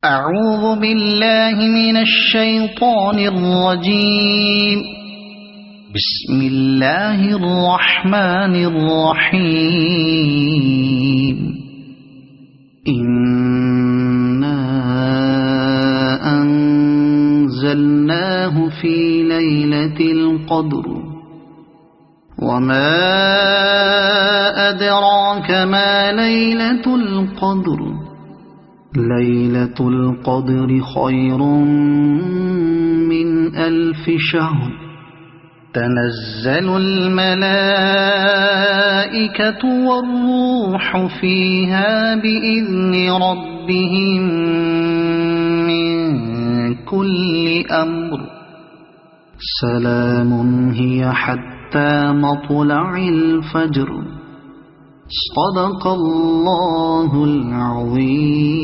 أعوذ بالله من الشيطان الرجيم. بسم الله الرحمن الرحيم. إنا أنزلناه في ليلة القدر وما أدراك ما ليلة القدر ليلة القدر خير من 1000 شهر تنزل الملائكة والروح فيها بإذن ربهم من كل أمر سلام هي حتى مطلع الفجر. صدق الله العظيم.